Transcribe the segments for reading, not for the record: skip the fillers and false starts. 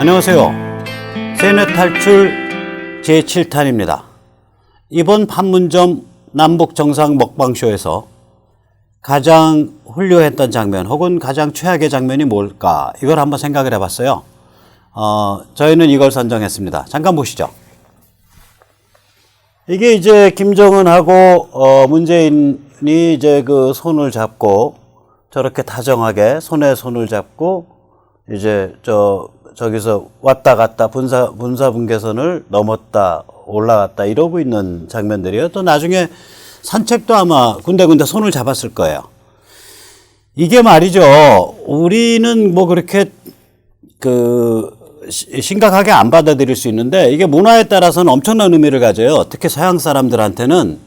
안녕하세요. 세뇌 탈출 제7탄입니다. 이번 판문점 남북정상 먹방쇼에서 가장 훌륭했던 장면 혹은 가장 최악의 장면이 뭘까, 이걸 한번 생각을 해봤어요. 저희는 이걸 선정했습니다. 잠깐 보시죠. 이게 이제 김정은하고 문재인이 이제 그 손을 잡고 저렇게 다정하게 손에 손을 잡고 이제 저기서 왔다 갔다 분사분계선을 넘었다 올라갔다 이러고 있는 장면들이에요. 또 나중에 산책도 아마 군데군데 손을 잡았을 거예요. 이게 말이죠, 우리는 뭐 그렇게 심각하게 안 받아들일 수 있는데 이게 문화에 따라서는 엄청난 의미를 가져요. 특히 서양 사람들한테는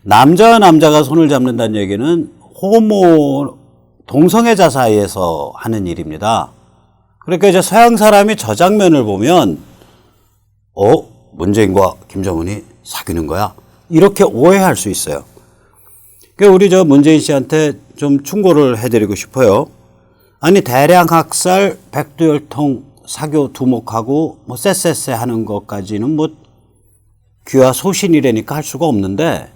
남자와 남자가 손을 잡는다는 얘기는 호모 동성애자 사이에서 하는 일입니다. 그러니까 이제 서양 사람이 저 장면을 보면 문재인과 김정은이 사귀는 거야, 이렇게 오해할 수 있어요. 그러니까 우리 문재인 씨한테 좀 충고를 해드리고 싶어요. 아니, 대량 학살, 백두혈통, 사교 두목하고 뭐 쎄쎄쎄 하는 것까지는 뭐 귀와 소신이라니까 할 수가 없는데,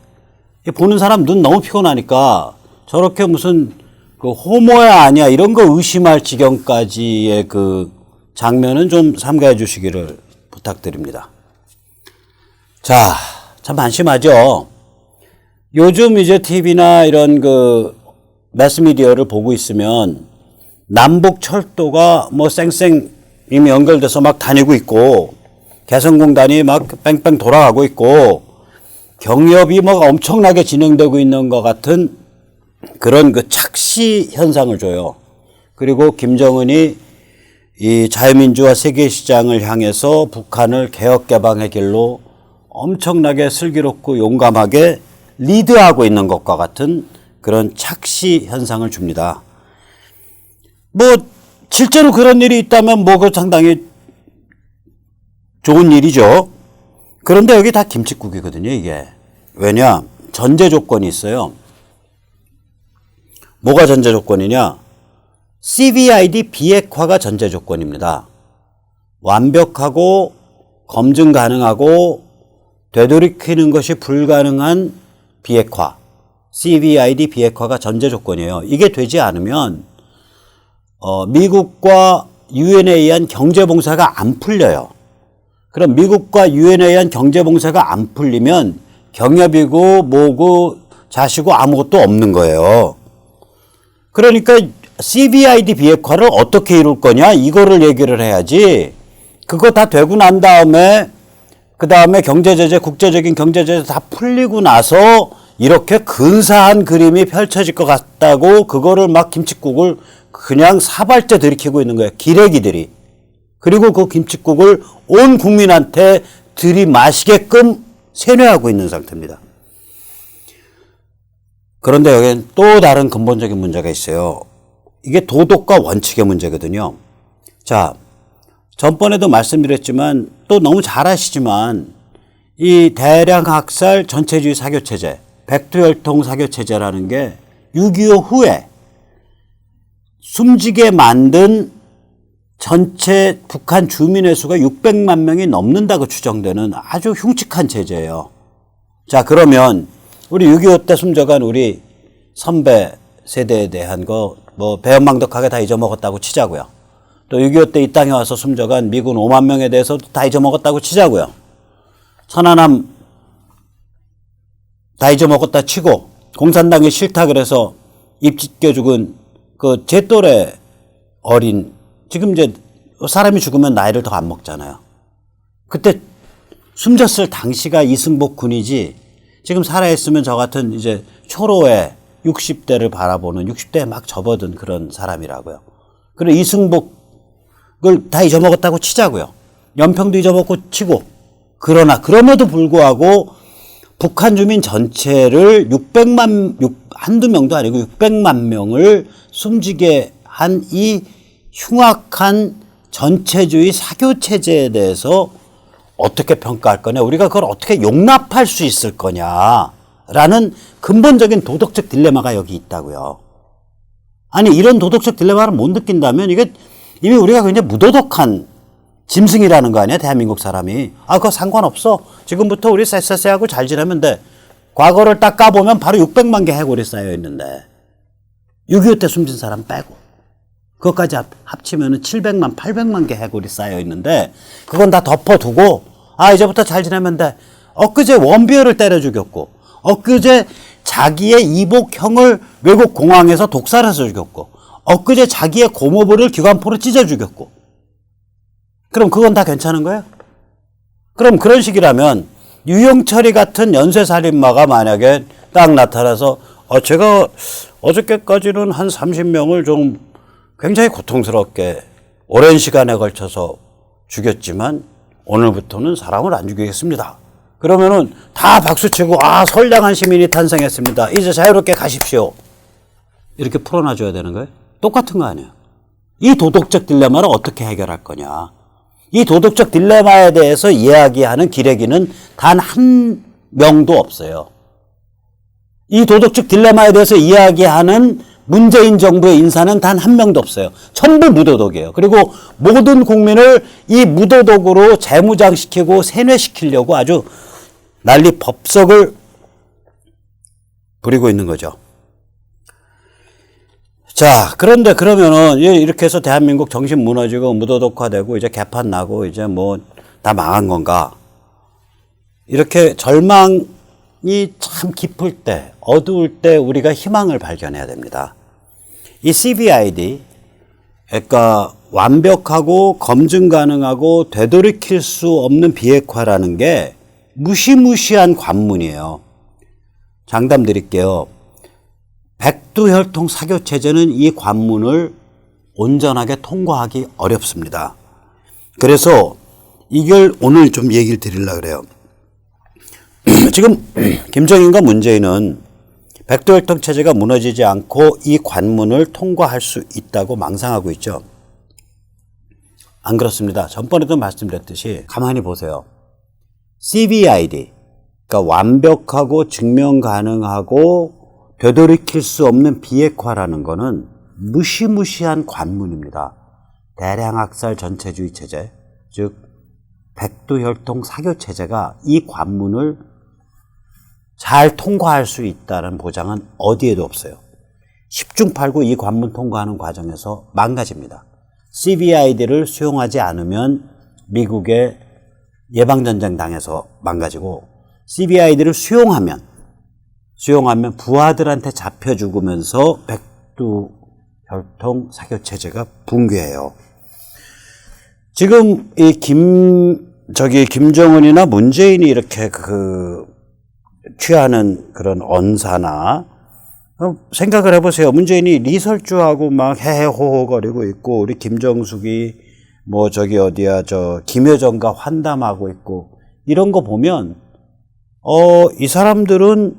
보는 사람 눈 너무 피곤하니까 저렇게 무슨 호모야 아니야 이런 거 의심할 지경까지의 그 장면은 좀 삼가해 주시기를 부탁드립니다. 자, 참 한심하죠. 요즘 이제 TV나 이런 매스미디어를 보고 있으면 남북 철도가 뭐 쌩쌩 이미 연결돼서 막 다니고 있고, 개성공단이 막 뺑뺑 돌아가고 있고, 경협이 뭐 엄청나게 진행되고 있는 것 같은 그런 착시 현상을 줘요. 그리고 김정은이 이 자유민주화 세계시장을 향해서 북한을 개혁개방의 길로 엄청나게 슬기롭고 용감하게 리드하고 있는 것과 같은 그런 착시 현상을 줍니다. 뭐 실제로 그런 일이 있다면 상당히 좋은 일이죠. 그런데 여기 다 김칫국이거든요, 이게. 왜냐? 전제 조건이 있어요. 뭐가 전제 조건이냐? CVID 비핵화가 전제 조건입니다. 완벽하고 검증 가능하고 되돌이키는 것이 불가능한 비핵화, CVID 비핵화가 전제 조건이에요. 이게 되지 않으면 미국과 유엔에 의한 경제봉사가 안 풀려요. 그럼 미국과 유엔에 의한 경제봉사가 안 풀리면 경협이고 뭐고 자시고 아무것도 없는 거예요. 그러니까 CVID 비핵화를 어떻게 이룰 거냐, 이거를 얘기를 해야지. 그거 다 되고 난 다음에 그 다음에 경제제재, 국제적인 경제제재 다 풀리고 나서 이렇게 근사한 그림이 펼쳐질 것 같다고 그거를 막 김칫국을 그냥 사발째 들이키고 있는 거예요, 기레기들이. 그리고 그 김칫국을 온 국민한테 들이마시게끔 세뇌하고 있는 상태입니다. 그런데 여기엔 또 다른 근본적인 문제가 있어요. 이게 도덕과 원칙의 문제거든요. 자, 전번에도 말씀드렸지만 또 너무 잘 아시지만 이 대량 학살 전체주의 사교체제, 백두혈통 사교체제라는 게 6.25 후에 숨지게 만든 전체 북한 주민의 수가 600만 명이 넘는다고 추정되는 아주 흉측한 체제예요. 자, 그러면 우리 6.25 때 숨져간 우리 선배 세대에 대한 배은망덕하게 다 잊어먹었다고 치자고요. 또 6.25 때 이 땅에 와서 숨져간 미군 5만 명에 대해서도 다 잊어먹었다고 치자고요. 천안함 다 잊어먹었다 치고, 공산당이 싫다 그래서 입찢겨 죽은 제 또래 어린, 지금 이제 사람이 죽으면 나이를 더 안 먹잖아요. 그때 숨졌을 당시가 이승복 군이지, 지금 살아있으면 저 같은 이제 초로의 60대를 바라보는 60대에 막 접어든 그런 사람이라고요. 그리고 이승복을 다 잊어먹었다고 치자고요. 연평도 잊어먹고 치고. 그러나 그럼에도 불구하고 북한 주민 전체를 한두 명도 아니고 600만 명을 숨지게 한 이 흉악한 전체주의 사교체제에 대해서 어떻게 평가할 거냐, 우리가 그걸 어떻게 용납할 수 있을 거냐라는 근본적인 도덕적 딜레마가 여기 있다고요. 아니, 이런 도덕적 딜레마를 못 느낀다면 이게 이미 우리가 굉장히 무도덕한 짐승이라는 거 아니야, 대한민국 사람이. 아, 그거 상관없어. 지금부터 우리 쎄쎄쎄하고 잘 지내면 돼. 과거를 딱 까보면 바로 600만 개 해골이 쌓여 있는데 6.25 때 숨진 사람 빼고 그것까지 합치면 700만, 800만 개 해골이 쌓여 있는데 그건 다 덮어두고 아, 이제부터 잘 지내면 돼. 엊그제 원비어를 때려 죽였고 엊그제 자기의 이복형을 외국 공항에서 독살해서 죽였고 엊그제 자기의 고모부를 기관포로 찢어 죽였고 그럼 그건 다 괜찮은 거예요? 그럼 그런 식이라면 유영철이 같은 연쇄살인마가 만약에 딱 나타나서 제가 어저께까지는 한 30명을 좀 굉장히 고통스럽게 오랜 시간에 걸쳐서 죽였지만 오늘부터는 사람을 안 죽이겠습니다. 그러면은 다 박수치고 아, 선량한 시민이 탄생했습니다. 이제 자유롭게 가십시오. 이렇게 풀어놔줘야 되는 거예요? 똑같은 거 아니에요? 이 도덕적 딜레마를 어떻게 해결할 거냐? 이 도덕적 딜레마에 대해서 이야기하는 기레기는 단 한 명도 없어요. 이 도덕적 딜레마에 대해서 이야기하는 문재인 정부의 인사는 단 한 명도 없어요. 전부 무도덕이에요. 그리고 모든 국민을 이 무도덕으로 재무장시키고 세뇌시키려고 아주 난리 법석을 부리고 있는 거죠. 자, 그런데 그러면은 이렇게 해서 대한민국 정신 무너지고 무도덕화되고 이제 개판 나고 이제 뭐 다 망한 건가? 이렇게 절망이 참 깊을 때, 어두울 때 우리가 희망을 발견해야 됩니다. 이 CVID, 그러니까 완벽하고 검증 가능하고 되돌이킬 수 없는 비핵화라는 게 무시무시한 관문이에요. 장담 드릴게요. 백두혈통 사교체제는 이 관문을 온전하게 통과하기 어렵습니다. 그래서 이걸 오늘 좀 얘기를 드리려고 그래요. 지금 김정인과 문재인은 백두혈통 체제가 무너지지 않고 이 관문을 통과할 수 있다고 망상하고 있죠. 안 그렇습니다. 전번에도 말씀드렸듯이 가만히 보세요. CVID, 그러니까 완벽하고 증명 가능하고 되돌이킬 수 없는 비핵화라는 것은 무시무시한 관문입니다. 대량학살 전체주의 체제, 즉 백두혈통 사교체제가 이 관문을 잘 통과할 수 있다는 보장은 어디에도 없어요. 10중 8구 이 관문 통과하는 과정에서 망가집니다. CVID를 수용하지 않으면 미국의 예방전쟁 당해서 망가지고 CVID를 수용하면 부하들한테 잡혀 죽으면서 백두혈통 사교체제가 붕괴해요. 지금 이 김정은이나 문재인이 이렇게 취하는 그런 언사나 생각을 해보세요. 문재인이 리설주하고 막 헤헤호호거리고 있고 우리 김정숙이 김여정과 환담하고 있고 이런 거 보면 이 사람들은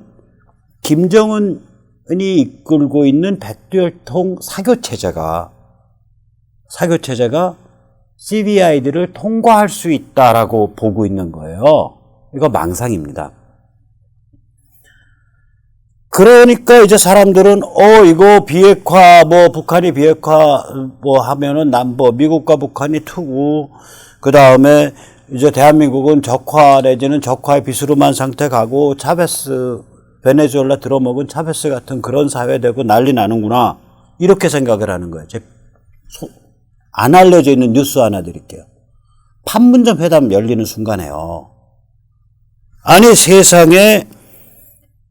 김정은이 이끌고 있는 백두혈통 사교체제가 CVID를 통과할 수 있다라고 보고 있는 거예요. 이거 망상입니다. 그러니까 이제 사람들은 이거 비핵화 북한이 비핵화 하면은 미국과 북한이 투구 그다음에 이제 대한민국은 적화 내지는 적화의 비스름한 상태 가고 베네수엘라 들어먹은 차베스 같은 그런 사회 되고 난리 나는구나. 이렇게 생각을 하는 거예요. 안 알려져 있는 뉴스 하나 드릴게요. 판문점 회담 열리는 순간에요. 아니 세상에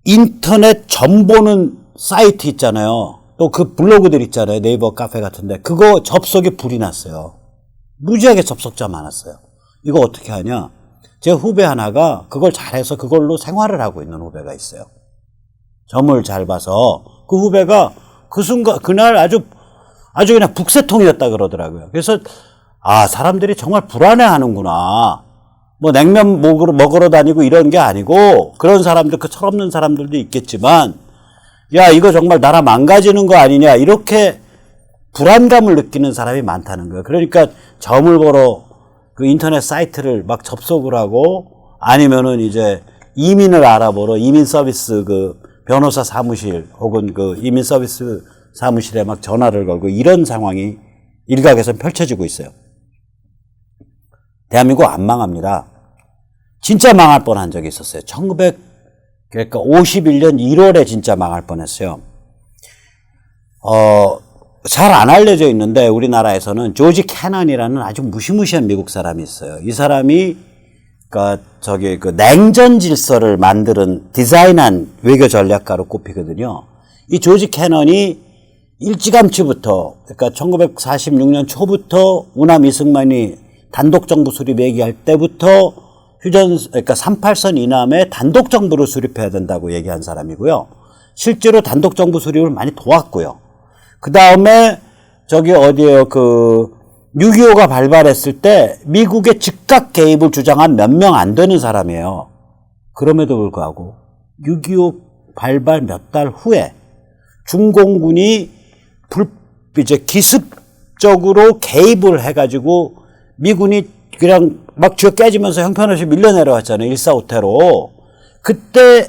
인터넷 점보는 사이트 있잖아요. 또 그 블로그들 있잖아요. 네이버 카페 같은데 그거 접속에 불이 났어요. 무지하게 접속자 많았어요. 이거 어떻게 하냐? 제 후배 하나가 그걸 잘해서 그걸로 생활을 하고 있는 후배가 있어요. 점을 잘 봐서 그 후배가 그날 아주 그냥 북새통이었다 그러더라고요. 그래서 사람들이 정말 불안해하는구나. 냉면 먹으러 다니고 이런 게 아니고 그런 사람들, 그 철없는 사람들도 있겠지만 야, 이거 정말 나라 망가지는 거 아니냐 이렇게 불안감을 느끼는 사람이 많다는 거예요. 그러니까 점을 보러 그 인터넷 사이트를 막 접속을 하고 아니면은 이제 이민을 알아보러 이민 서비스 변호사 사무실 혹은 이민 서비스 사무실에 막 전화를 걸고 이런 상황이 일각에서 펼쳐지고 있어요. 대한민국 안 망합니다. 진짜 망할 뻔한 적이 있었어요. 1951년 1월에 진짜 망할 뻔했어요. 잘 안 알려져 있는데 우리나라에서는 조지 캐넌이라는 아주 무시무시한 미국 사람이 있어요. 이 사람이 그 냉전 질서를 만드는 디자인한 외교 전략가로 꼽히거든요. 이 조지 캐넌이 일찌감치부터, 그러니까 1946년 초부터 우남 이승만이 단독정부 수립 얘기할 때부터 그러니까 38선 이남에 단독정부를 수립해야 된다고 얘기한 사람이고요. 실제로 단독정부 수립을 많이 도왔고요. 그 다음에 어디에요, 6.25가 발발했을 때 미국의 즉각 개입을 주장한 몇 명 안 되는 사람이에요. 그럼에도 불구하고 6.25 발발 몇 달 후에 중공군이 이제 기습적으로 개입을 해가지고 미군이 그냥 막 쥐어 깨지면서 형편없이 밀려 내려왔잖아요. 1.4.5태로. 그때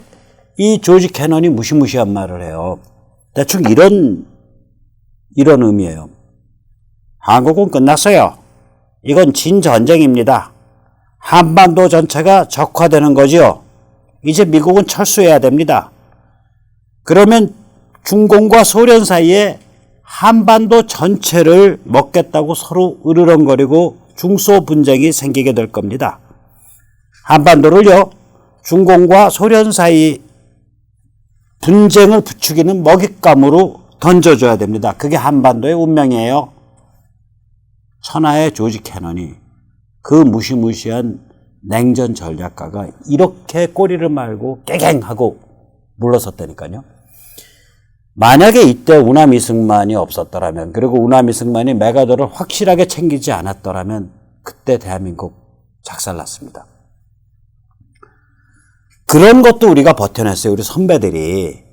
이 조지 캐넌이 무시무시한 말을 해요. 대충 이런 의미예요. 한국은 끝났어요. 이건 진전쟁입니다. 한반도 전체가 적화되는 거지요. 이제 미국은 철수해야 됩니다. 그러면 중공과 소련 사이에 한반도 전체를 먹겠다고 서로 으르렁거리고 중소 분쟁이 생기게 될 겁니다. 한반도를요, 중공과 소련 사이 분쟁을 부추기는 먹잇감으로 던져줘야 됩니다. 그게 한반도의 운명이에요. 천하의 조지 캐넌이, 그 무시무시한 냉전 전략가가 이렇게 꼬리를 말고 깨갱하고 물러섰다니까요. 만약에 이때 우남 이승만이 없었더라면, 그리고 우남 이승만이 메가더를 확실하게 챙기지 않았더라면 그때 대한민국 작살났습니다. 그런 것도 우리가 버텨냈어요, 우리 선배들이.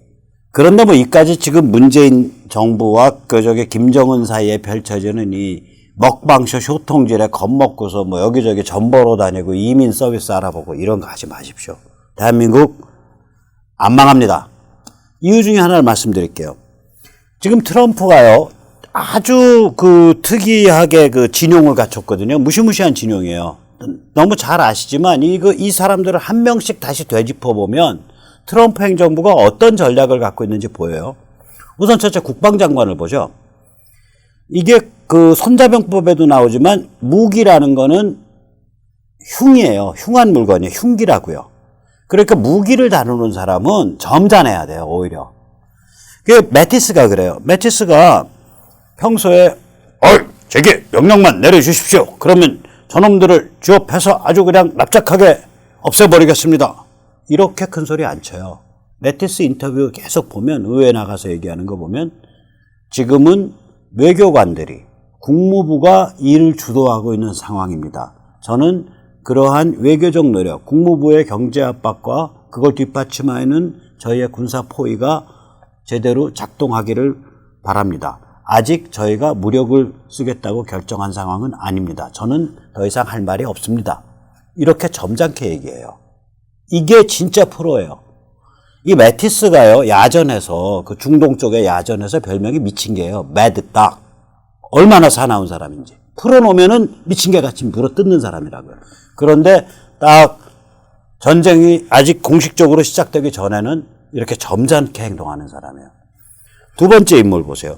그런데 이까지 지금 문재인 정부와 김정은 사이에 펼쳐지는 이 먹방쇼 쇼통질에 겁먹고서 여기저기 전보러 다니고 이민 서비스 알아보고 이런 거 하지 마십시오. 대한민국 안 망합니다. 이유 중에 하나를 말씀드릴게요. 지금 트럼프가요, 아주 특이하게 진용을 갖췄거든요. 무시무시한 진용이에요. 너무 잘 아시지만 이 사람들을 한 명씩 다시 되짚어보면 트럼프 행정부가 어떤 전략을 갖고 있는지 보여요. 우선 첫째, 국방장관을 보죠. 이게 손자병법에도 나오지만 무기라는 거는 흉이에요. 흉한 물건이에요. 흉기라고요. 그러니까 무기를 다루는 사람은 점잖해야 돼요, 오히려. 매티스가 그래요. 매티스가 평소에 제게 명령만 내려주십시오. 그러면 저놈들을 쥐업해서 아주 그냥 납작하게 없애버리겠습니다. 이렇게 큰 소리 안 쳐요. 매티스 인터뷰 계속 보면, 의회에 나가서 얘기하는 거 보면 지금은 외교관들이, 국무부가 일을 주도하고 있는 상황입니다. 저는 그러한 외교적 노력, 국무부의 경제 압박과 그걸 뒷받침하는 저희의 군사 포위가 제대로 작동하기를 바랍니다. 아직 저희가 무력을 쓰겠다고 결정한 상황은 아닙니다. 저는 더 이상 할 말이 없습니다. 이렇게 점잖게 얘기해요. 이게 진짜 프로예요. 이 매티스가요, 야전에서, 중동 쪽의 야전에서 별명이 미친 개예요. 매드닥. 얼마나 사나운 사람인지. 풀어놓으면은 미친 개같이 물어뜯는 사람이라고요. 그런데 딱 전쟁이 아직 공식적으로 시작되기 전에는 이렇게 점잖게 행동하는 사람이에요. 두 번째 인물 보세요.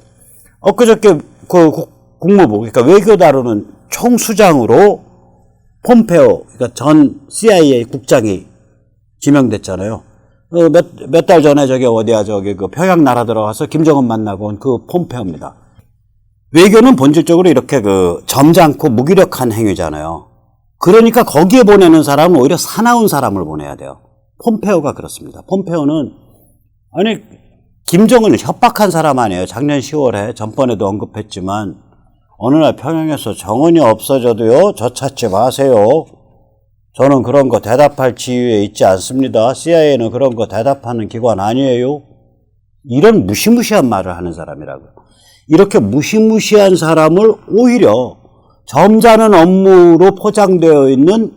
엊그저께 국무부, 그러니까 외교 다루는 총수장으로 폼페오, 그러니까 전 CIA 국장이 지명됐잖아요. 몇 달 전에 평양 나라 들어가서 김정은 만나고 온 폼페오입니다. 외교는 본질적으로 이렇게 점잖고 무기력한 행위잖아요. 그러니까 거기에 보내는 사람은 오히려 사나운 사람을 보내야 돼요. 폼페오가 그렇습니다. 폼페오는 김정은을 협박한 사람 아니에요. 작년 10월에 전번에도 언급했지만 어느 날 평양에서 정은이 없어져도요, 저 찾지 마세요. 저는 그런 거 대답할 지위에 있지 않습니다. CIA는 그런 거 대답하는 기관 아니에요. 이런 무시무시한 말을 하는 사람이라고요. 이렇게 무시무시한 사람을 오히려 점잖은 업무로 포장되어 있는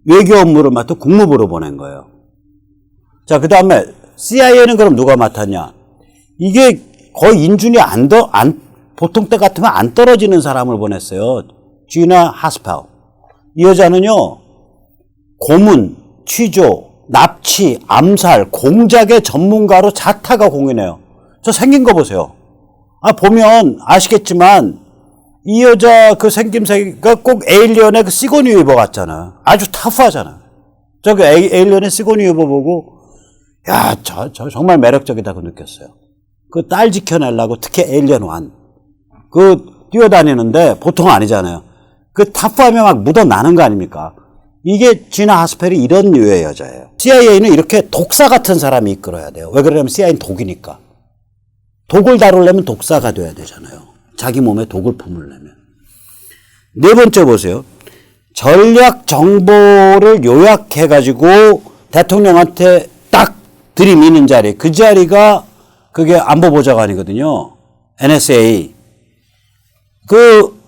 외교 업무를 맡아 국무부로 보낸 거예요. 자, 그 다음에 CIA는 그럼 누가 맡았냐? 이게 거의 인준이 보통 때 같으면 안 떨어지는 사람을 보냈어요. 지나 하스펠. 이 여자는요, 고문, 취조, 납치, 암살, 공작의 전문가로 자타가 공인해요. 저 생긴 거 보세요. 보면 아시겠지만 이 여자 그 생김새가 꼭 에일리언의 그 시고니 웨이버 같잖아. 아주 타프하잖아. 저 그 에일리언의 시고니 웨이버 보고 야, 저 정말 매력적이다고 느꼈어요. 그 딸 지켜내려고 특히 에일리언 1 그 뛰어다니는데 보통 아니잖아요. 그 타프하면 막 묻어나는 거 아닙니까? 이게 지나 하스펠이 이런 류의 여자예요. CIA는 이렇게 독사 같은 사람이 이끌어야 돼요. 왜 그러냐면 CIA는 독이니까. 독을 다루려면 독사가 돼야 되잖아요. 자기 몸에 독을 품으려면. 네 번째 보세요. 전략 정보를 요약해가지고 대통령한테 딱 들이미는 자리. 그 자리가 그게 안보보좌관이거든요. NSA. 그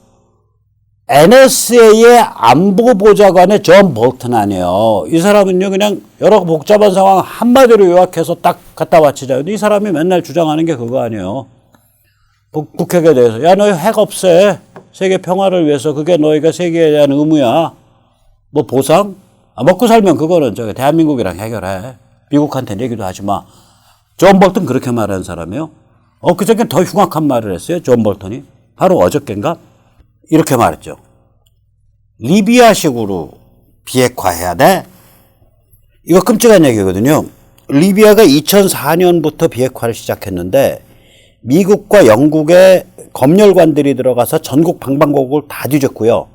NSA의 안보보좌관의 존 볼튼 아니에요. 이 사람은요, 그냥 여러 복잡한 상황 한마디로 요약해서 딱 갖다 바치자. 이 사람이 맨날 주장하는 게 그거 아니에요. 북핵에 대해서. 야, 너희 핵 없애. 세계 평화를 위해서. 그게 너희가 세계에 대한 의무야. 뭐 보상? 먹고 살면 그거는 저기 대한민국이랑 해결해. 미국한테는 얘기도 하지 마. 존 볼튼 그렇게 말하는 사람이에요. 그저께 더 흉악한 말을 했어요. 존 볼튼이. 바로 어저께인가? 이렇게 말했죠. 리비아식으로 비핵화해야 돼. 이거 끔찍한 얘기거든요. 리비아가 2004년부터 비핵화를 시작했는데 미국과 영국의 검열관들이 들어가서 전국 방방곡곡을 다 뒤졌고요.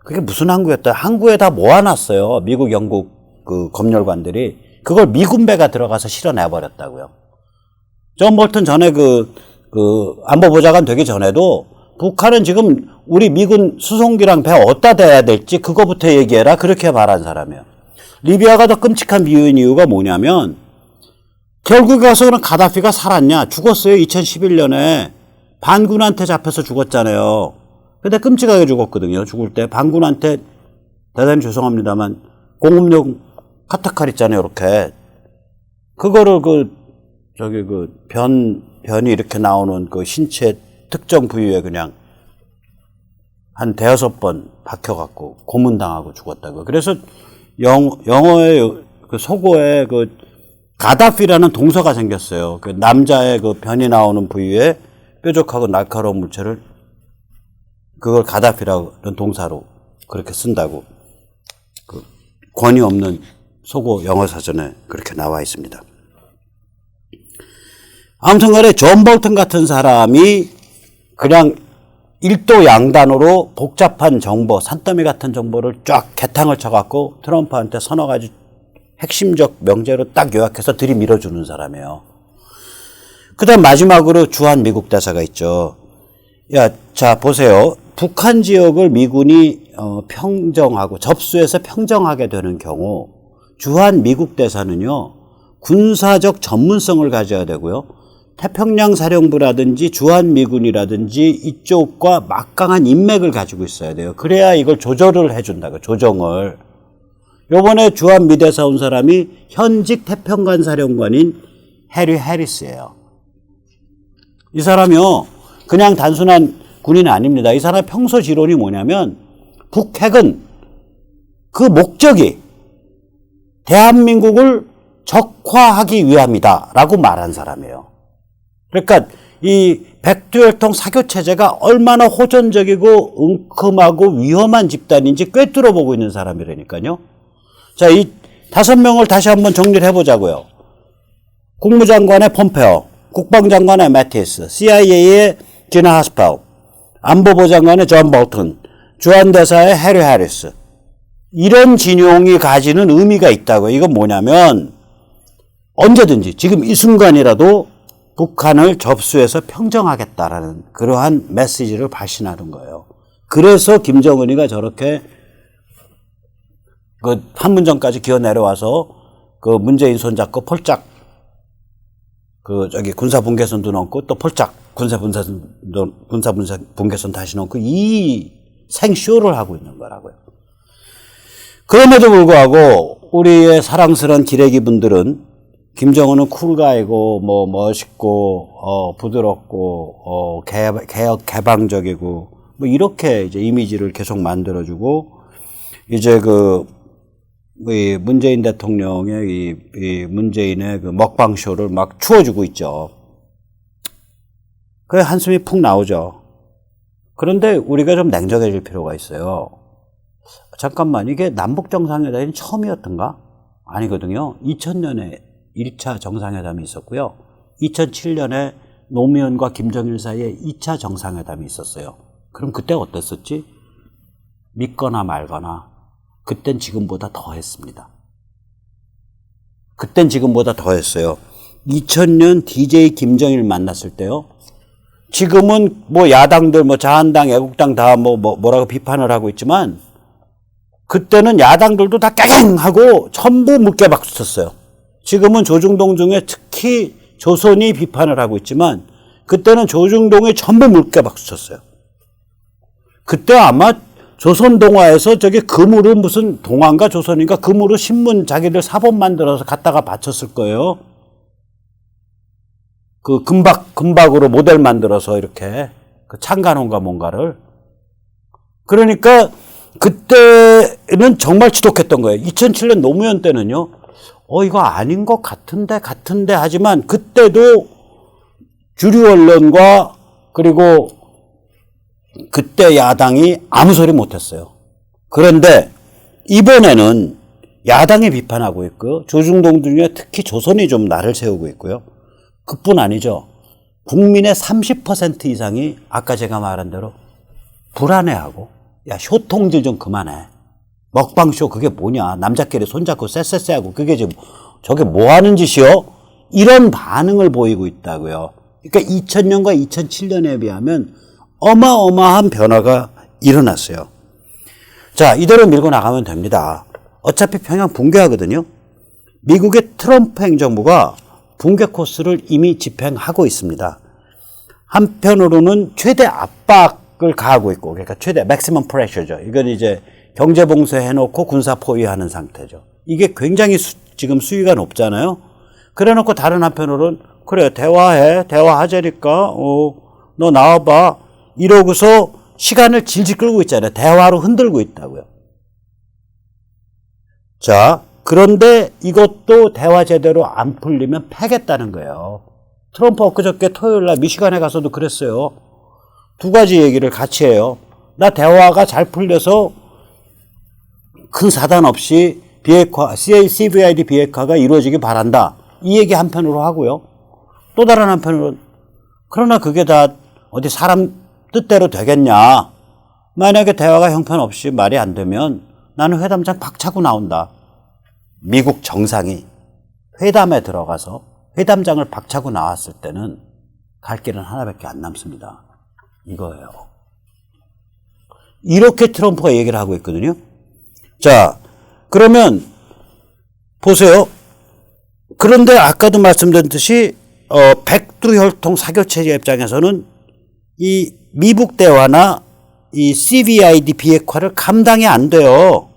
그게 무슨 항구였다? 항구에 다 모아놨어요. 미국, 영국 그 검열관들이. 그걸 미군배가 들어가서 실어내버렸다고요. 존 볼튼 전에 그 안보보좌관 되기 전에도 북한은 지금 우리 미군 수송기랑 배 어디다 대야 될지 그거부터 얘기해라. 그렇게 말한 사람이에요. 리비아가 더 끔찍한 이유가 뭐냐면 결국에 가서는 가다피가 살았냐? 죽었어요. 2011년에 반군한테 잡혀서 죽었잖아요. 근데 끔찍하게 죽었거든요. 죽을 때 반군한테 대단히 죄송합니다만 공업용 카타칼 있잖아요. 이렇게 그거를 변이 이렇게 나오는 그 신체 특정 부위에 그냥 한 대여섯 번 박혀갖고 고문당하고 죽었다고. 그래서 영어의 그 속어에 그 가다피라는 동사가 생겼어요. 그 남자의 그 변이 나오는 부위에 뾰족하고 날카로운 물체를 그걸 가다피라는 동사로 그렇게 쓴다고. 그 권위 없는 속어 영어 사전에 그렇게 나와 있습니다. 아무튼 간에 존 볼튼 같은 사람이 그냥 일도 양단으로 복잡한 정보, 산더미 같은 정보를 쫙 개탕을 쳐갖고 트럼프한테 서너 가지 핵심적 명제로 딱 요약해서 들이밀어주는 사람이에요. 그 다음 마지막으로 주한 미국 대사가 있죠. 자, 보세요. 북한 지역을 미군이 평정하고 접수해서 평정하게 되는 경우 주한 미국 대사는요, 군사적 전문성을 가져야 되고요. 태평양 사령부라든지 주한미군이라든지 이쪽과 막강한 인맥을 가지고 있어야 돼요. 그래야 이걸 조절을 해준다고, 조정을. 요번에 주한미대사 온 사람이 현직 태평양 사령관인 해리 해리스예요. 이 사람이요, 그냥 단순한 군인 아닙니다. 이 사람의 평소 지론이 뭐냐면 북핵은 그 목적이 대한민국을 적화하기 위함이다 라고 말한 사람이에요. 그러니까 이 백두혈통 사교체제가 얼마나 호전적이고 은큼하고 위험한 집단인지 꿰뚫어보고 있는 사람이라니까요. 자, 이 5명을 다시 한번 정리를 해보자고요. 국무장관의 폼페오, 국방장관의 매티스, CIA의 지나 하스펠, 안보보장관의 존 볼튼, 주한대사의 해리 해리스. 이런 진용이 가지는 의미가 있다고요. 이건 뭐냐면 언제든지 지금 이 순간이라도 북한을 접수해서 평정하겠다라는 그러한 메시지를 발신하는 거예요. 그래서 김정은이가 저렇게 그 판문점까지 기어 내려와서 그 문재인 손잡고 폴짝 군사분계선도 넘고 또 폴짝 군사분계선 다시 넘고 이 생쇼를 하고 있는 거라고요. 그럼에도 불구하고 우리의 사랑스러운 기레기 분들은 김정은은 쿨가이고 뭐 멋있고 부드럽고 개혁 개방적이고 뭐 이렇게 이제 이미지를 계속 만들어주고 이제 이 문재인 대통령의 이 문재인의 그 먹방 쇼를 막 추워주고 있죠. 그래 한숨이 푹 나오죠. 그런데 우리가 좀 냉정해질 필요가 있어요. 잠깐만, 이게 남북 정상회담이 처음이었던가? 아니거든요. 2000년에 1차 정상회담이 있었고요. 2007년에 노무현과 김정일 사이에 2차 정상회담이 있었어요. 그럼 그때 어땠었지? 믿거나 말거나 그땐 지금보다 더 했습니다. 그땐 지금보다 더 했어요. 2000년 DJ 김정일 만났을 때요. 지금은 뭐 야당들 뭐 자한당, 애국당 다 뭐라고 비판을 하고 있지만 그때는 야당들도 다 깨갱하고 전부 묻게 박수 쳤어요. 지금은 조중동 중에 특히 조선이 비판을 하고 있지만 그때는 조중동이 전부 묻게 박수 쳤어요. 그때 아마 조선동화에서 저기 금으로 무슨 동화인가 조선인가 금으로 신문 자기들 사본 만들어서 갖다가 바쳤을 거예요. 그 금박으로 모델 만들어서 이렇게 그 창간호인가 뭔가를. 그러니까 그때는 정말 지독했던 거예요. 2007년 노무현 때는요. 이거 아닌 것 같은데 하지만 그때도 주류 언론과 그리고 그때 야당이 아무 소리 못했어요. 그런데 이번에는 야당이 비판하고 있고 조중동 중에 특히 조선이 좀 날을 세우고 있고요. 그뿐 아니죠. 국민의 30% 이상이 아까 제가 말한 대로 불안해하고 야 쇼통질 좀 그만해. 먹방쇼 그게 뭐냐. 남자끼리 손잡고 쎄쎄쎄하고 그게 지금 저게 뭐 하는 짓이요? 이런 반응을 보이고 있다고요. 그러니까 2000년과 2007년에 비하면 어마어마한 변화가 일어났어요. 자, 이대로 밀고 나가면 됩니다. 어차피 평양 붕괴하거든요. 미국의 트럼프 행정부가 붕괴 코스를 이미 집행하고 있습니다. 한편으로는 최대 압박을 가하고 있고, 그러니까 최대 맥시멈 프레셔죠. 이건 이제 경제 봉쇄해놓고 군사 포위하는 상태죠. 이게 굉장히 지금 수위가 높잖아요. 그래놓고 다른 한편으로는 그래 대화하자니까 너 나와봐 이러고서 시간을 질질 끌고 있잖아요. 대화로 흔들고 있다고요. 자, 그런데 이것도 대화 제대로 안 풀리면 패겠다는 거예요. 트럼프 엊그저께 토요일날 미시간에 가서도 그랬어요. 두 가지 얘기를 같이 해요. 나 대화가 잘 풀려서 큰 사단 없이 비핵화, CVID 비핵화가 이루어지기 바란다. 이 얘기 한편으로 하고요. 또 다른 한편으로는 그러나 그게 다 어디 사람 뜻대로 되겠냐. 만약에 대화가 형편없이 말이 안 되면 나는 회담장 박차고 나온다. 미국 정상이 회담에 들어가서 회담장을 박차고 나왔을 때는 갈 길은 하나밖에 안 남습니다. 이거예요. 이렇게 트럼프가 얘기를 하고 있거든요. 자, 그러면 보세요. 그런데 아까도 말씀드렸듯이 백두혈통 사교체제 입장에서는 이 미북 대화나 이 CVID 비핵화를 감당이 안 돼요.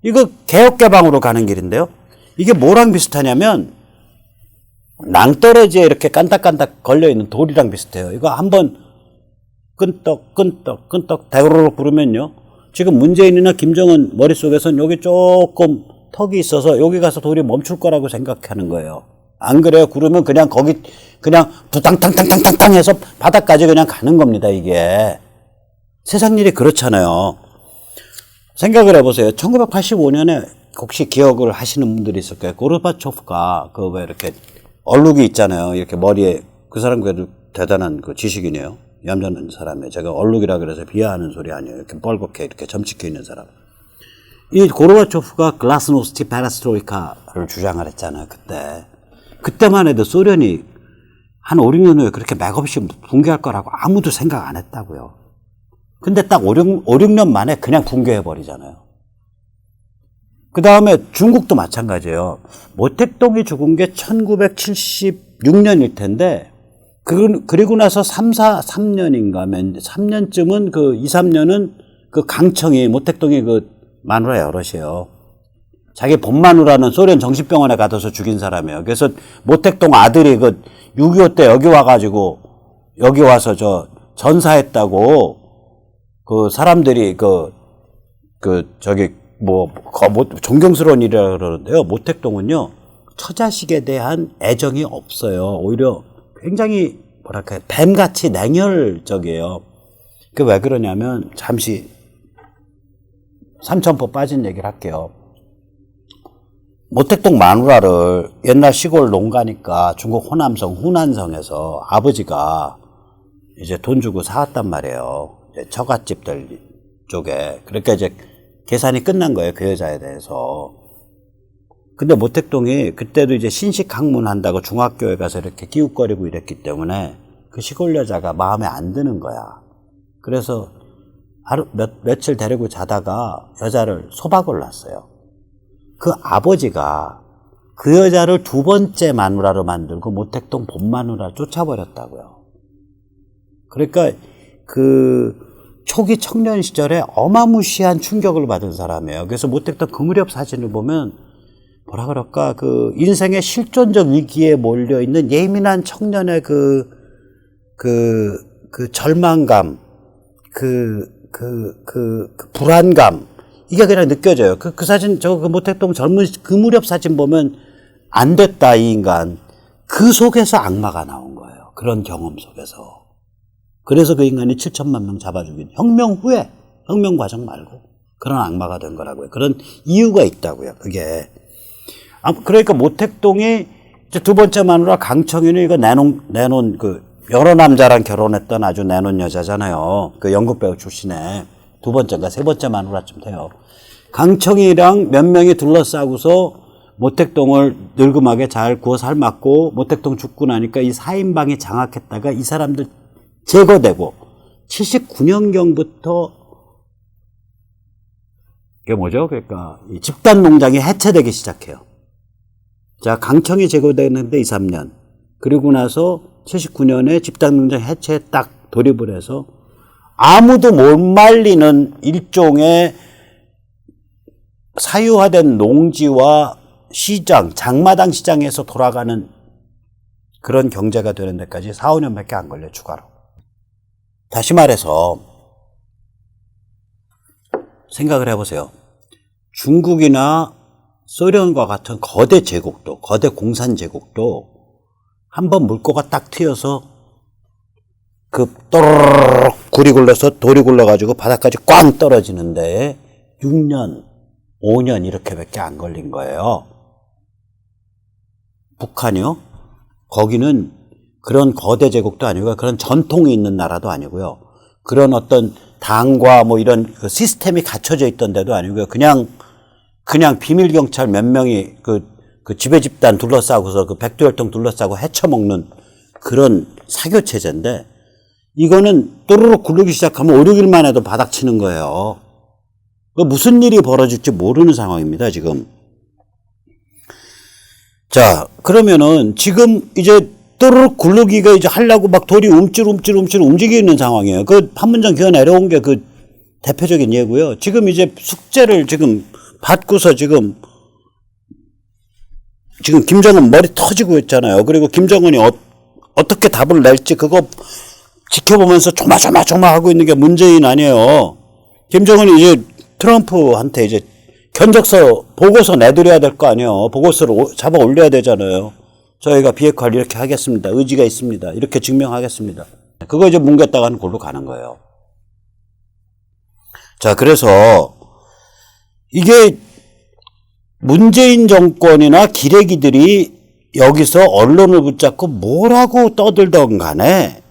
이거 개혁개방으로 가는 길인데요. 이게 뭐랑 비슷하냐면 낭떠러지에 이렇게 깐딱깐딱 걸려있는 돌이랑 비슷해요. 이거 한번 끈떡 대로록 부르면요. 지금 문재인이나 김정은 머릿속에선 여기 조금 턱이 있어서 여기 가서 돌이 멈출 거라고 생각하는 거예요. 안 그래요? 그러면 그냥 거기 그냥 부탕탕탕탕탕 해서 바닥까지 그냥 가는 겁니다. 이게 세상 일이 그렇잖아요. 생각을 해보세요. 1985년에 혹시 기억을 하시는 분들이 있을 거예요. 고르바초프가 그 왜 이렇게 얼룩이 있잖아요. 이렇게 머리에 그 사람 그래도 대단한 그 지식이네요. 얌전한 사람이에요. 제가 얼룩이라 그래서 비하하는 소리 아니에요. 이렇게 뻘겋게 이렇게 점찍혀 있는 사람. 이 고르바초프가 글라스노스티 페레스트로이카를 주장을 했잖아요. 그때만 해도 소련이 한 5, 6년 후에 그렇게 맥없이 붕괴할 거라고 아무도 생각 안 했다고요. 근데 딱 5, 6년 만에 그냥 붕괴해버리잖아요. 그 다음에 중국도 마찬가지예요. 모택동이 죽은 게 1976년일 텐데, 그리고 나서 3년인가, 3년쯤은 그 2, 3년은 그 강청이, 모택동이 그 마누라 여럿이에요. 자기 본마누라는 소련 정신병원에 가둬서 죽인 사람이에요. 그래서 모택동 아들이 그 6.25 때 여기 와가지고, 여기 와서 전사했다고 그 사람들이 존경스러운 일이라 그러는데요. 모택동은요, 처자식에 대한 애정이 없어요. 오히려 굉장히, 뱀같이 냉혈적이에요. 그 왜 그러냐면, 잠시 삼천포 빠진 얘기를 할게요. 모택동 마누라를 옛날 시골 농가니까 중국 호남성 후난성에서 아버지가 이제 돈 주고 사왔단 말이에요. 이제 처갓집들 쪽에. 그러니까 이제 계산이 끝난 거예요. 그 여자에 대해서. 근데 모택동이 그때도 이제 신식 학문한다고 중학교에 가서 이렇게 기웃거리고 이랬기 때문에 그 시골 여자가 마음에 안 드는 거야. 그래서 하루 며칠 데리고 자다가 여자를 소박을 놨어요. 그 아버지가 그 여자를 두 번째 마누라로 만들고 모택동 본 마누라 쫓아버렸다고요. 그러니까 그 초기 청년 시절에 어마무시한 충격을 받은 사람이에요. 그래서 모택동 그 무렵 사진을 보면 그 인생의 실존적 위기에 몰려있는 예민한 청년의 그 절망감, 불안감, 이게 그냥 느껴져요. 그 사진, 그 모택동 젊은 그 무렵 사진 보면 안 됐다, 이 인간. 그 속에서 악마가 나온 거예요. 그런 경험 속에서. 그래서 그 인간이 7천만 명 잡아 죽인, 혁명 후에, 혁명 과정 말고 그런 악마가 된 거라고요. 그런 이유가 있다고요, 그게. 그러니까 모택동이 이제 두 번째 마누라 강청윤이 이거 내놓은 여러 남자랑 결혼했던 아주 내놓은 여자잖아요. 그 연극 배우 출신에 두 번째인가 세 번째 마누라쯤 돼요. 강청이랑 몇 명이 둘러싸고서 모택동을 늙음하게 잘 구워 삶았고, 모택동 죽고 나니까 이 4인방이 장악했다가 이 사람들 제거되고 79년경부터 이게 뭐죠? 그러니까 이 집단 농장이 해체되기 시작해요. 자, 강청이 제거되는데 2, 3년. 그리고 나서 79년에 집단 농장 해체에 딱 돌입을 해서 아무도 못 말리는 일종의 사유화된 농지와 시장, 장마당 시장에서 돌아가는 그런 경제가 되는 데까지 4, 5년밖에 안 걸려요, 추가로. 다시 말해서 생각을 해보세요. 중국이나 소련과 같은 거대 제국도, 거대 공산 제국도 한번 물꼬가 딱 튀어서 또르르르 굴이 굴러서 돌이 굴러가지고 바닥까지 꽝 떨어지는데 6년, 5년 이렇게밖에 안 걸린 거예요. 북한이요? 거기는 그런 거대 제국도 아니고 그런 전통이 있는 나라도 아니고요. 그런 어떤 당과 뭐 이런 그 시스템이 갖춰져 있던 데도 아니고요. 그냥 비밀 경찰 몇 명이 그 지배 집단 둘러싸고서 그 백두혈통 둘러싸고 헤쳐먹는 그런 사교 체제인데, 이거는 또르륵 굴르기 시작하면 5, 6일만 해도 바닥 치는 거예요. 무슨 일이 벌어질지 모르는 상황입니다, 지금. 자, 그러면은 지금 이제 또르륵 굴르기가 이제 하려고 막 돌이 움찔움찔 움직이는 상황이에요. 그 판문점 기어 내려온 게 그 대표적인 예고요. 지금 이제 숙제를 지금 받고서 지금 김정은 머리 터지고 있잖아요. 그리고 김정은이 어떻게 답을 낼지 그거 지켜보면서 조마조마하고 있는 게 문재인 아니에요. 김정은이 이제 트럼프한테 이제 견적서 보고서 내드려야 될 거 아니에요. 보고서를 잡아 올려야 되잖아요. 저희가 비핵화를 이렇게 하겠습니다. 의지가 있습니다. 이렇게 증명하겠습니다. 그거 이제 뭉갰다가 하는 걸로 가는 거예요. 자, 그래서 이게 문재인 정권이나 기레기들이 여기서 언론을 붙잡고 뭐라고 떠들던 간에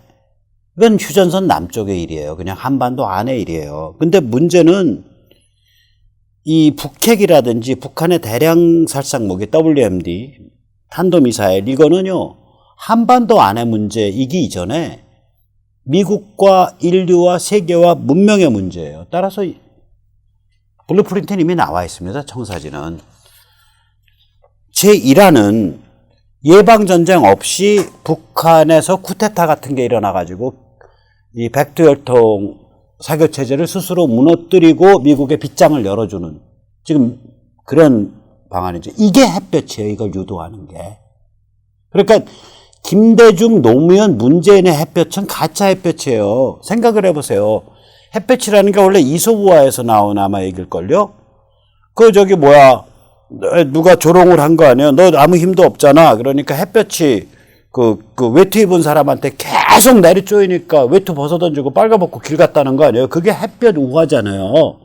이건 휴전선 남쪽의 일이에요. 그냥 한반도 안의 일이에요. 근데 문제는 이 북핵이라든지 북한의 대량 살상무기 WMD, 탄도미사일, 이거는요, 한반도 안의 문제이기 이전에 미국과 인류와 세계와 문명의 문제예요. 따라서 블루프린트는 이미 나와 있습니다. 청사진은. 제1화는 예방전쟁 없이 북한에서 쿠데타 같은 게 일어나가지고 이 백두혈통 사교체제를 스스로 무너뜨리고 미국의 빗장을 열어주는 지금 그런 방안이죠. 이게 햇볕이에요. 이걸 유도하는 게. 그러니까 김대중, 노무현, 문재인의 햇볕은 가짜 햇볕이에요. 생각을 해보세요. 햇볕이라는 게 원래 이솝우화에서 나온 아마 얘기일걸요? 그 저기 뭐야, 누가 조롱을 한 거 아니야? 너 아무 힘도 없잖아. 그러니까 햇볕이 그 외투 입은 사람한테 계속 내리 쪼이니까 외투 벗어던지고 빨가벗고 길 갔다는 거 아니에요? 그게 햇볕 우화잖아요.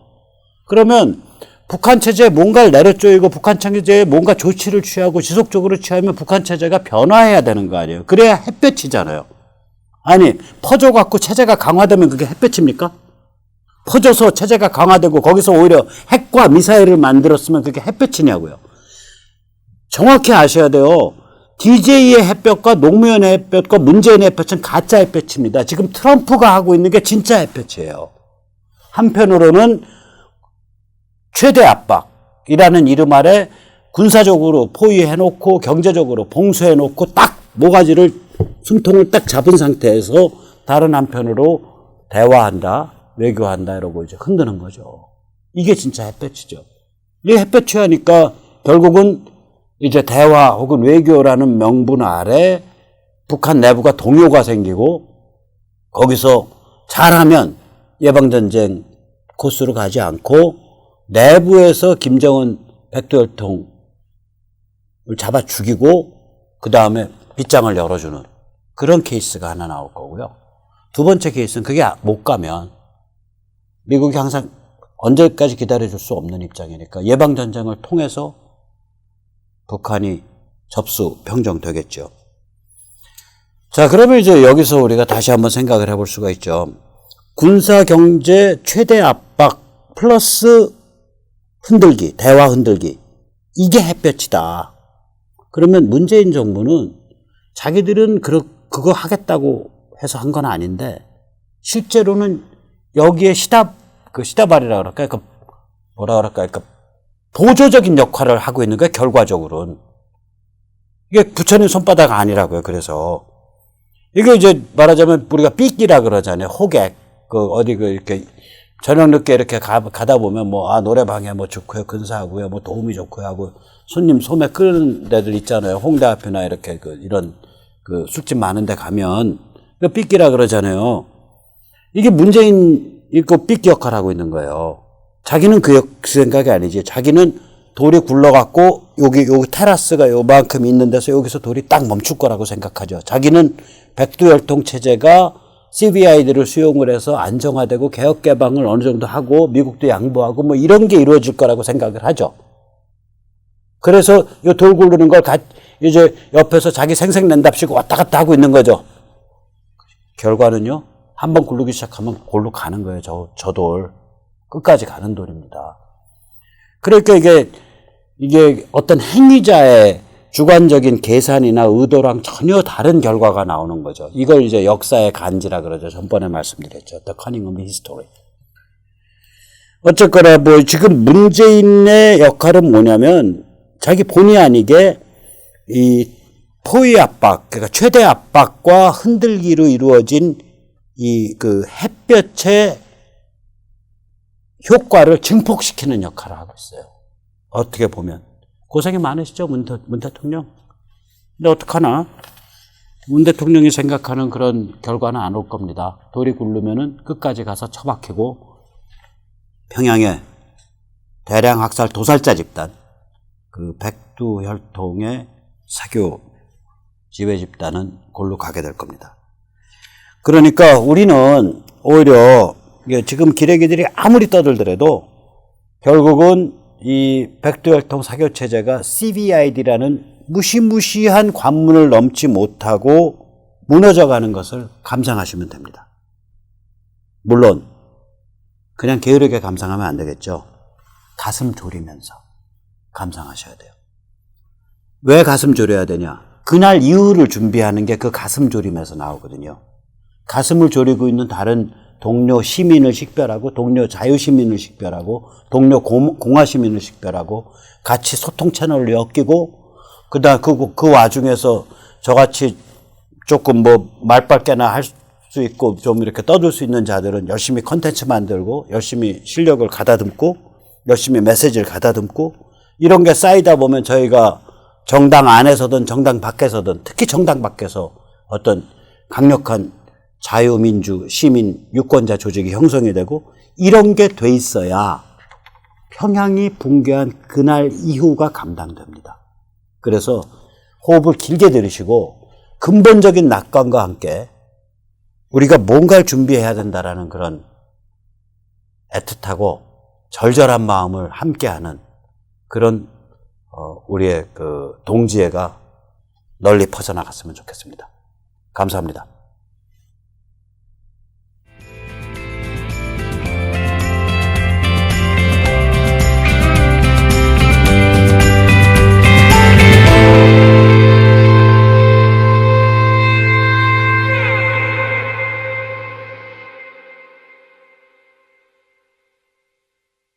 그러면 북한 체제에 뭔가를 내려쪼이고 북한 체제에 뭔가 조치를 취하고 지속적으로 취하면 북한 체제가 변화해야 되는 거 아니에요? 그래야 햇볕이잖아요. 아니, 퍼져갖고 체제가 강화되면 그게 햇볕입니까? 퍼져서 체제가 강화되고 거기서 오히려 핵과 미사일을 만들었으면 그게 햇볕이냐고요. 정확히 아셔야 돼요. DJ의 햇볕과 노무현의 햇볕과 문재인의 햇볕은 가짜 햇볕입니다. 지금 트럼프가 하고 있는 게 진짜 햇볕이에요. 한편으로는 최대 압박이라는 이름 아래 군사적으로 포위해놓고 경제적으로 봉쇄해놓고 딱 모가지를 숨통을 딱 잡은 상태에서 다른 한편으로 대화한다, 외교한다 이러고 이제 흔드는 거죠. 이게 진짜 햇볕이죠. 이 햇볕 취하니까 결국은 이제 대화 혹은 외교라는 명분 아래 북한 내부가 동요가 생기고 거기서 잘하면 예방전쟁 코스로 가지 않고 내부에서 김정은 백두혈통을 잡아 죽이고 그 다음에 빗장을 열어주는 그런 케이스가 하나 나올 거고요. 두 번째 케이스는 그게 못 가면 미국이 항상 언제까지 기다려줄 수 없는 입장이니까 예방전쟁을 통해서 북한이 접수, 평정되겠죠. 자, 그러면 이제 여기서 우리가 다시 한번 생각을 해볼 수가 있죠. 군사 경제 최대 압박 플러스 흔들기, 대화 흔들기. 이게 햇볕이다. 그러면 문재인 정부는 자기들은 그거 하겠다고 해서 한 건 아닌데 실제로는 여기에 시다발이라 그럴까요? 보조적인 역할을 하고 있는 거예요, 결과적으로는. 이게 부처님 손바닥 아니라고요, 그래서. 이게 이제 말하자면 우리가 삐끼라 그러잖아요, 호객. 이렇게 저녁 늦게 이렇게 가다 보면 노래방에 좋고요, 근사하고요, 도움이 좋고요 하고 손님 소매 끄는 데들 있잖아요. 홍대 앞이나 이렇게 이런 술집 많은 데 가면 삐끼라 그러잖아요. 이게 문재인 삐끼 역할을 하고 있는 거예요. 자기는 그 생각이 아니지. 자기는 돌이 굴러갖고 여기 테라스가 요만큼 있는 데서 여기서 돌이 딱 멈출 거라고 생각하죠. 자기는 백두혈통 체제가 CVID를 수용을 해서 안정화되고 개혁 개방을 어느 정도 하고 미국도 양보하고 이런 게 이루어질 거라고 생각을 하죠. 그래서 이 돌 굴르는 걸 이제 옆에서 자기 생색 낸답시고 왔다 갔다 하고 있는 거죠. 결과는요, 한번 굴르기 시작하면 골로 가는 거예요. 저 돌. 끝까지 가는 돌입니다. 그러니까 이게 어떤 행위자의 주관적인 계산이나 의도랑 전혀 다른 결과가 나오는 거죠. 이걸 이제 역사의 간지라 그러죠. 전번에 말씀드렸죠. The cunning of history. 어쨌거나 지금 문재인의 역할은 뭐냐면 자기 본의 아니게 이 포위 압박, 그러니까 최대 압박과 흔들기로 이루어진 햇볕의 효과를 증폭시키는 역할을 하고 있어요. 어떻게 보면. 고생이 많으시죠, 문 대통령? 근데 어떡하나? 문 대통령이 생각하는 그런 결과는 안 올 겁니다. 돌이 굴르면은 끝까지 가서 처박히고 평양에 대량 학살 도살자 집단, 백두혈통의 사교 지휘 집단은 골로 가게 될 겁니다. 그러니까 우리는 오히려 지금 기레기들이 아무리 떠들더라도 결국은 이 백두혈통 사교체제가 CVID라는 무시무시한 관문을 넘지 못하고 무너져가는 것을 감상하시면 됩니다. 물론 그냥 게으르게 감상하면 안 되겠죠. 가슴 졸이면서 감상하셔야 돼요. 왜 가슴 졸여야 되냐? 그날 이후를 준비하는 게 그 가슴 졸임에서 나오거든요. 가슴을 졸이고 있는 다른 동료 시민을 식별하고 동료 자유시민을 식별하고 동료 공화시민을 식별하고 같이 소통 채널을 엮이고 그다음 그 와중에서 저같이 조금 말빨개나 할 수 있고 좀 이렇게 떠들 수 있는 자들은 열심히 컨텐츠 만들고 열심히 실력을 가다듬고 열심히 메시지를 가다듬고 이런 게 쌓이다 보면 저희가 정당 안에서든 정당 밖에서든 특히 정당 밖에서 어떤 강력한 자유민주, 시민, 유권자 조직이 형성이 되고 이런 게 돼 있어야 평양이 붕괴한 그날 이후가 감당됩니다. 그래서 호흡을 길게 들이시고 근본적인 낙관과 함께 우리가 뭔가를 준비해야 된다라는 그런 애틋하고 절절한 마음을 함께하는 그런 우리의 그 동지애가 널리 퍼져나갔으면 좋겠습니다. 감사합니다.